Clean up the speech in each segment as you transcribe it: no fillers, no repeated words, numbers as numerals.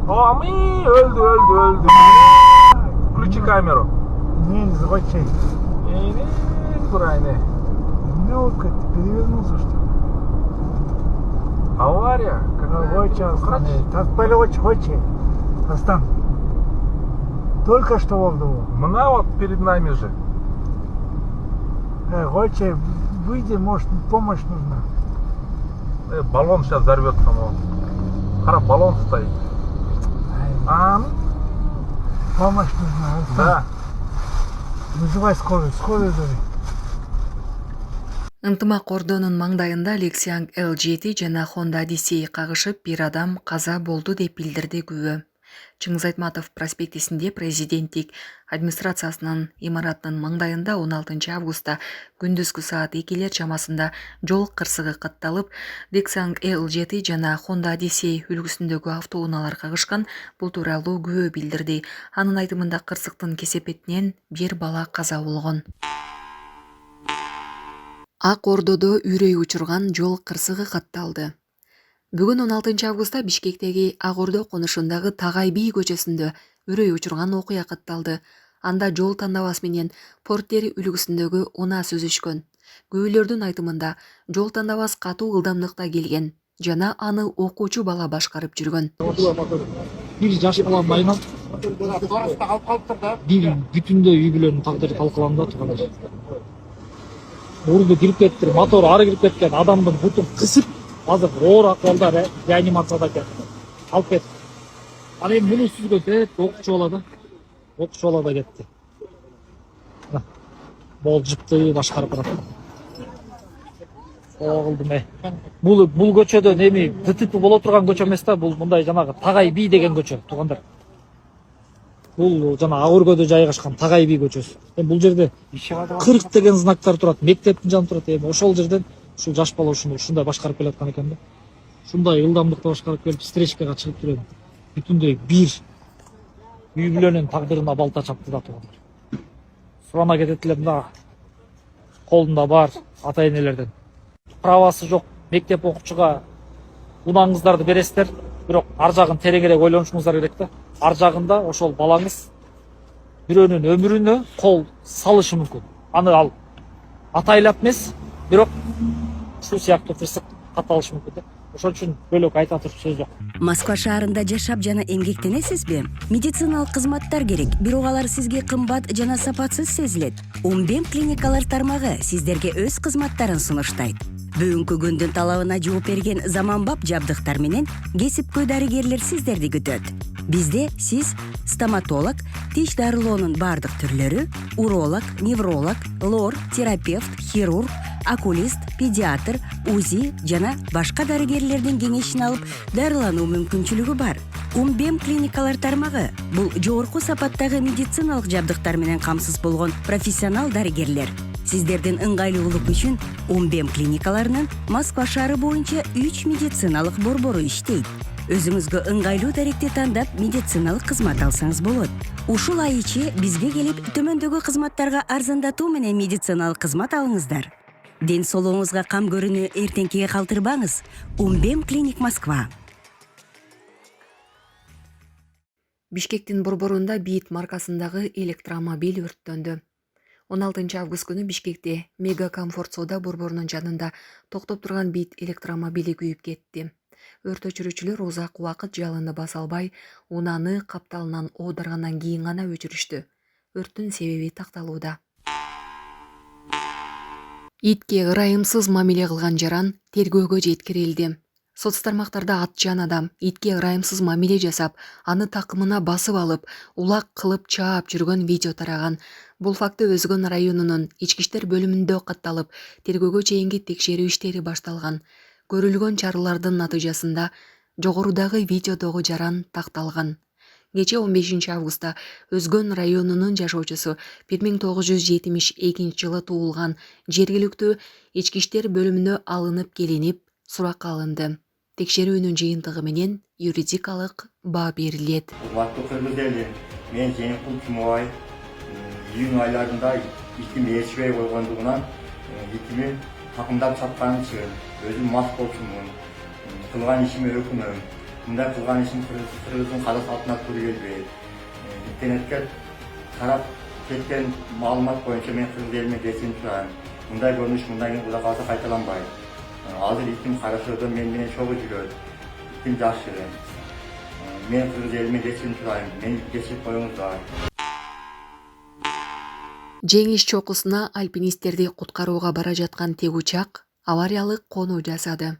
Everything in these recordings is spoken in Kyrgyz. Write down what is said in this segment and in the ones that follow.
Ами, öldü. Включи камеру. Не захвачай. Правильно. Не вот как ты перевернулся, что ли? Авария? Хоче, Астан. Таспали хоче. Астан. Только что oldu bu. Мына вот перед нами же. Хоче, выйди, может, помощь нужна. Баллон сейчас взорвется, мол. Харап, баллон стоит. Помощь нужна, Астан. Да. Вызывай скорую зови. Ынтымак ордонун маңдайында Lexus L7 жана Honda Odyssey кагышып, бир адам каза болду деп билдирди күбө. Чыңгыз Айтматов проспектисинде президенттик администрациясынын имаратынын маңдайында 16 августта күндүзгү саат 2 чамасында жол кырсыгы катталып, Lexus L7 жана Honda Odyssey үлгүсүндөгү автоунаалар кагышкан. Бул тууралуу күбө билдирди. Анын айтымында кырсыктын кесепетинен бир бала каза болгон. Ак Ордодо үрөй учурган жол кырсыгы катталды. Бүгүн 16 августта Бишкектеги Ак Ордо конушундагы Тагай бий көчөсүндө үрөй учурган окуя катталды. Анда жол тандабасы менен Портери үлгүсүндөгү унаа сүзүшкөн. Күбөлөрдүн айтымында жол тандабасы катуу ылдамдыкта келген жана аны окуучу бала башкарып жүргөн. Бир жаш бала майнап, бир бүтүндөй үй бүлөнүн тагдыры талкаланды турган. Урду кирип кетти, мотор ары кирип кеткен, адамдын бутун кысып, азыр оор акыбалда реанимацияда экен. Алып кетти. Ал эми муну сүзгөн окуучу бала да. Окуучу бала да кетти. Бол жыпты башкарып барат. Кылдым. Бул көчөдө эми ДТП боло турган көчө эмес да, бул мындай жанагы Тагай бий деген көчө, туугандар. Бул жана Ак Ордодо жайгашкан Тагай бий көчөсү. Эми бул жерде 40 деген знактар турат, мектептин жаны турат. Эми ошол жерден ушул жаш бала ушундай башкарып келаткан экен да. Ушундай ылдамдыкта башкарып келип встречкага чыгып жүрөм. Бүтүндөй бир үй бүлөнүн тагдырына балта чапты да туугандар. Сурана кетет элем да. Колунда бар ата-энелерден. Правасы жок мектеп окуучуга унаңыздарды бересиздер, бирок ар жагын тереңирээк ойлонушуңуздар керек да. Ар жагында ошол балаңыз бирөөнүн өмүрүнө кол салышы мүмкүн. Аны ал атайлап эмес, бирок ушул сыяктуу кырсык катталышы мүмкүн да. Ошон үчүн бөлөк айта туруп сөз жок. Москва шаарында жашап жана эмгектенесизби? Медициналык кызматтар керек, бирок алар сизге кымбат жана сапатсыз сезилет. Умбем клиникалар тармагы сиздерге өз кызматтарын сунуштайт. Бүгүнкү күндүн талабына жооп берген заманбап жабдыктар менен кесипкөй дарыгерлер сиздерди күтөт. Бизде сиз стоматолог, тиш дарылоонун бардык түрлөрү, уролог, невролог, лор, терапевт, хирург, окулист, педиатр, УЗИ жана башка дарыгерлердин кеңешин алып дарылануу мүмкүнчүлүгү бар. Умбем клиникалар тармагы бул жогорку сапаттагы медициналык жабдыктар менен камсыз болгон профессионал дарыгерлер. Сиздердин ыңгайлуулук үчүн Умбем клиникаларынын Москва шаары боюнча 3 медициналык борбору иштейт. Өзүңүзгө ыңгайлуу даректи тандап медициналык кызмат алсаңыз болот. Ушул ай ичи бизге келип төмөндөгү кызматтарга арзандатуу менен медициналык кызмат алыңыздар. Ден соолугуңузга кам көрүүнү эртеңкиге калтырбаңыз. Умбем клиник Москва. Бишкектин борборунда Бит маркасындагы электромобиль өрттөндү. 16 август күнү Бишкекте Мега Комфорт соода борборунун жанында токтоп турган Бит электромобили күйүп кетти. Өрт өчүрүүчүлөр узак убакыт жалынды баса албай, унааны капталынан оодаргандан кийин гана өчүрүштү. Өрттүн себеби такталууда. Итке ырайымсыз мамиле кылган жаран тергөөгө жеткирилди. Соц тармактарда атчан адам итке ырайымсыз мамиле жасап, аны такымына басып алып, улак кылып чаап жүргөн видео тараган. Бул факты Өзгөн районунун ички иштер бөлүмүндө катталып, тергөөгө чейинки текшерүү иштери башталган. Көрүлгөн чаралардын натыйжасында жогорудагы видеодогу жаран такталган. Кече 15 августта Өзгөн районунун жашоочусу 1972 жылы туулган жергиликтүү ички иштер бөлүмүнө алынып келинип, суракка алынды. Текшерүүнүн жыйынтыгы менен юридикалык баа берилет. Мен Жеңилкул Тумубай июнь айларында итими ээрчибей койгондугунан итими такымдап сатканын чыгым. Өзүм мас болчумун. Кылган ишиме өкүнөм. мындай кылган ишин кыргыздын када салтына туура келбейт. Интернетке тарап кеткен маалымат боюнча мен кыргыз элине кесим сурайм. Мындай көрүнүш мындан кийин Кудай кааласа кайталанбайт. Азыр итим Карашоодо мен менен чогуу жүрөт. Итим жакшы. Мен кыргыз элиме кесим сурайм. Мени кечирип коюңуздар. Жеңиш чокусуна альпинисттерди куткарууга бара жаткан тек учак авариялык конуу жасады.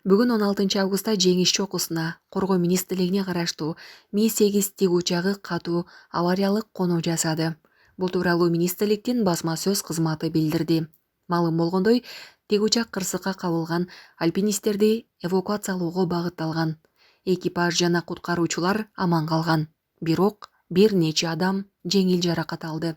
Бүгүн 16 августта Жеңиш чокусуна Коргоо министрлигине караштуу Ми-8 тик учагы катуу авариялык конуу жасады. Бул тууралуу министрликтин басма сөз кызматы билдирди. Маалым болгондой, тик учак кырсыкка кабылган альпинисттерди эвакуациялоого багытталган. Экипаж жана куткаруучулар аман калган. Бирок бир нече адам жеңил жаракат алды.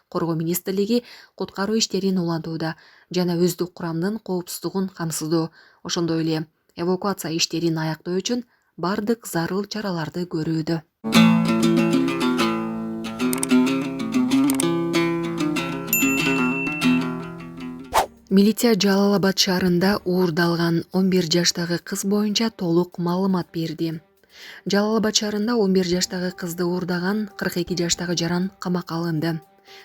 Коргоо министрлиги куткаруу иштерин улантууда жана өздүк курамдын коопсуздугун камсыздоо, ошондой эле эвакуация иштерин аяктоо үчүн бардык зарыл чараларды көрүүдө. Милиция Жалал-Абад шаарында уурдалган 11 жаштагы кыз боюнча толук маалымат берди. Жалал-Абад шаарында 11 жаштагы кызды уурдаган 42 жаштагы жаран камакка алынды.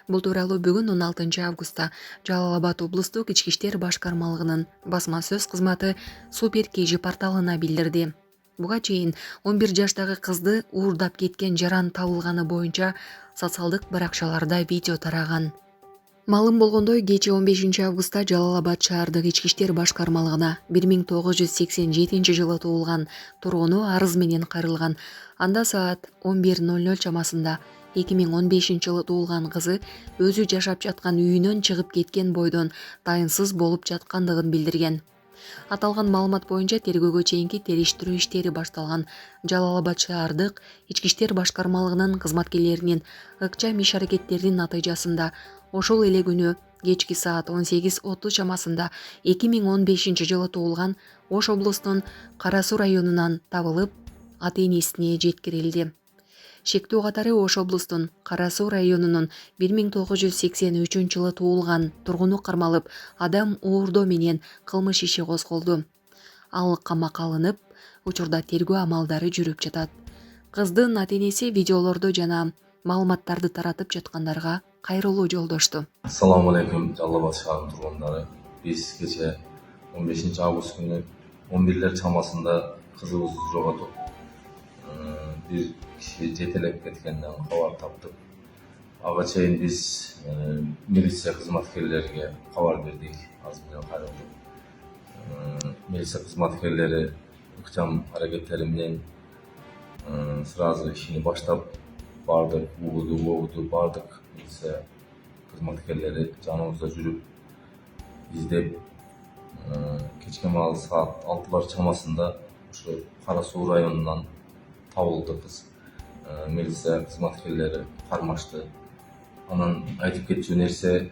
Бул тууралуу бүгүн 16 августта Жалал-Абад облустук ички иштер башкармалыгынын басма сөз кызматы Супер KG порталына билдирди. Буга чейин 11 жаштагы кызды уурдап кеткен жаран табылганы боюнча социалдык баракчаларда видео тараган. Маалым болгондой, кечээ 15 августта Жалал-Абад шаардык ички иштер башкармалыгына 1987 жылы туулган тургуну арыз менен кайрылган. Анда саат 11:00 чамасында 2015 жылы туулган кызы өзү жашап жаткан үйүнөн чыгып кеткен бойдон тайынсыз болуп жаткандыгын билдирген. Аталган маалымат боюнча тергөөгө чейинки териштирүү иштери башталган. Жалал-Абад шаардык ички иштер башкармалыгынын кызматкерлеринин ыкчам иш-аракеттеринин натыйжасында ошол эле күнү кечки саат 18:30 чамасында 2015 жылы туулган Ош облусунун Кара Суу районунан табылып, ата-энесине жеткирилди. Шектүү катары Ош облустун Кара Суу районунун 1983 жылы туулган тургуну кармалып, адам уурдоо менен кылмыш иши козголду. Ал камакка алынып, учурда тергөө амалдары жүрүп жатат. Кыздын ата-энеси видеолорду жана маалыматтарды таратып жаткандарга кайрылуу жолдошту. Assalamu alaikum Жалал-Абад шаарынын тургундары. Биз кечээ 15 август күнү 11-лер чамасында кызыбызды жоготуп, бир киши жетелеп кеткенден кабар таптык. Ага чейин биз милиция кызматкерлерине кабар бердик, аз менен кайрылдык. Милиция кызматкерлери ыкчам аракеттери менен сразу ишини баштап, бардык угуду бардык милиция кызматкерлери жаныбызда жүрүп издеп, кечки маал саат 6-лар чамасында ушу Кара Суу районунан табылды кыз. Милиция кызматкерлери кармашты. Анан айтып кетчү нерсе,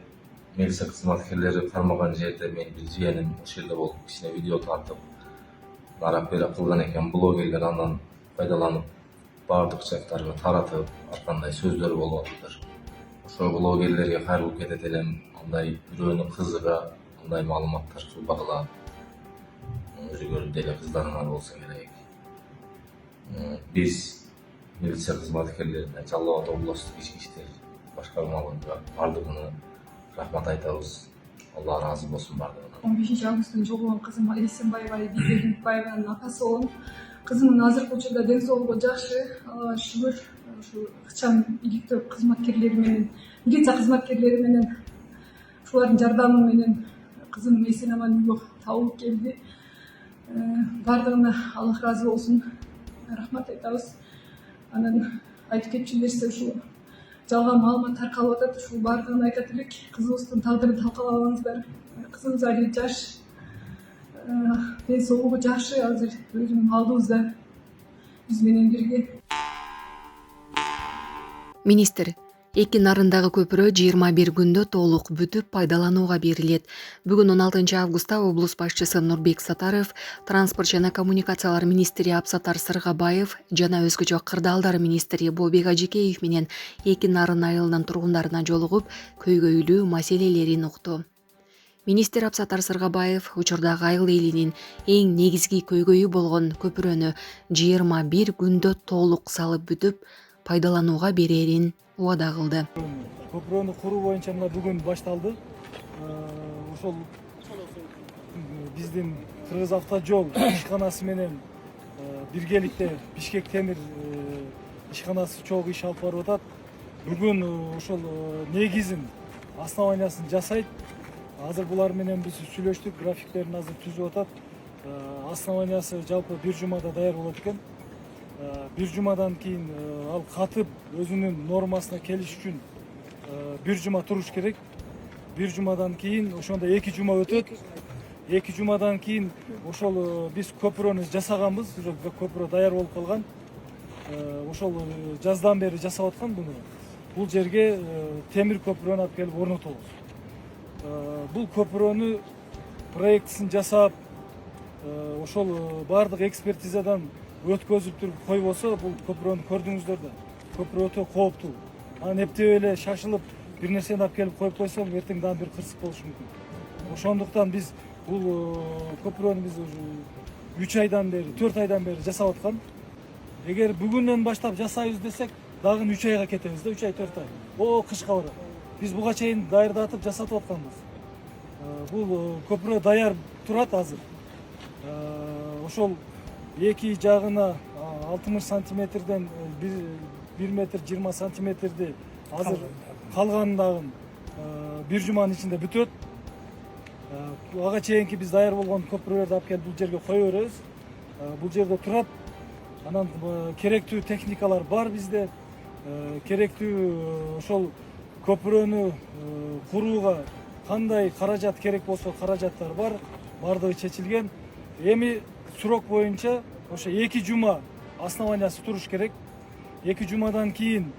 милиция кызматкерлери кармаган жерде мен бир жыеним ошол жерде болуп, кичине видео тартып, нарап бера кылган экен. Блогерлер андан пайдаланып, бардык жактарга таратып, ар кандай сөздөр болуп атыптыр. Ошол блогерлерге кайрылып кетет элем, андай бирөөнүн кызыга андай маалыматтар кылбагыла. Өзү деле кыздарыңар болсо керек. Биз милиция кызматкерлерине Жалал-Абад облустук ички иштер башкармалыгына бардыгына рахмат айтабыз. Алла ыраазы болсун бардыгына. 15 августтун жоголгон кызым Элисенбаева Бибек Мукбаеванын апасымын. Кызымдын азыркы учурда ден соолугу жакшы, Аллага шүгүр. Ушу ыкчам иликтөө кызматкерлери менен, милиция кызматкерлери менен, ушулардын жардамы менен кызым эсен аман үйгө табылып келди. Бардыгына Аллах ыраазы болсун. Рахмат айтабыз. Анан айтып кетчү нерсе ушул жалган маалымат таркалып атат. Ушул бардыгын айтат элек, кызыбыздын тагдырын талкалабаңыздар. Кызыбыз али жаш, ден соолугу жакшы, азыр өзүнүн алдыбызда биз менен бирге. Министр, эки нарындагы көпүрө 21 күндө толук бүтүп пайдаланууга берилет. Бүгүн 16 августта облус башчысы Нурбек Сатаров, транспорт жана коммуникациялар министри Абсатар Сыргабаев жана өзгөчө кырдаалдар министри Бобек Ажикеев менен эки нарын айылынын тургундарына жолугуп, көйгөйлүү маселелерин укту. Министр Абсатар Сыргабаев учурдагы Айыл элинин эң негизги көйгөйү болгон көпүрөнү 21 күндө толук салып бүтүп пайдаланууга берерин убада кылды. Көпүрөнү куруу боюнча мына бүгүн башталды. Ошол биздин Кыргыз автожол ишканасы менен биргеликте Бишкек темир ишканасы чогуу иш алып барып атат. Бүгүн ошол негизин, основаниясын жасайт. Азыр булар менен биз сүйлөштүк, графиктерин азыр түзүп атат. Основаниясы жалпы бир жумада даяр болот экен. Бир жумадан кийин ал катып өзүнүн нормасына келиш үчүн бир жума туруш керек. Бир жумадан кийин ошондо 2 жума өтөт. 2 жумадан кийин ошол биз көпүрөнү жасаганбыз, көпүрө даяр болуп калган. Ошол жаздан бери жасап аткан буну. Бул жерге темир көпүрөнү алып келип орнотобуз. Бул көпүрөнү проектисин жасап, ошол баардык экспертизадан өткөзүп туруп койбосо, бул көпүрөнү көрдүңүздөр да. Көпүрө өтө кооптуу. Анан эптеп эле шашылып бир нерсени алып келип коюп койсоң, эртең дагы бир кырсык болушу мүмкүн. Ошондуктан биз бул көпүрөнү биз 3 айдан бери, 4 айдан бери жасап аткан. Эгер бүгүнөн баштап жасайбыз десек, дагы 3 айга кетебиз да, 3 ай, 4 ай. Кышка барат. Биз буга чейин даярдатып жасатып атканбыз. Бул көпүрө даяр турат азыр. Ошол эки жагына 60 сантиметрден 1 метр 20 сантиметрди азыр калгандагын бир жуманын ичинде бүтөт. Ага чейинки биз даяр болгон көпүрөлөрдү алып келип бул жерге кое беребиз. Бул жерде турат. Анан керектүү техникалар бар бизде. Керектүү ошол көпүрөнү курууга кандай каражат керек болсо каражаттар бар. Бардыгы чечилген. Эми срок боюнча ошо 2 жума основаниясы туруш керек. 2 жумадан кийин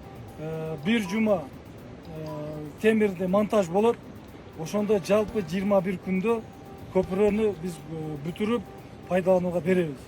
бир жума темирде монтаж болот. Ошондо жалпы 21 күндө көпүрөнү биз бүтүрүп пайдаланууга беребиз.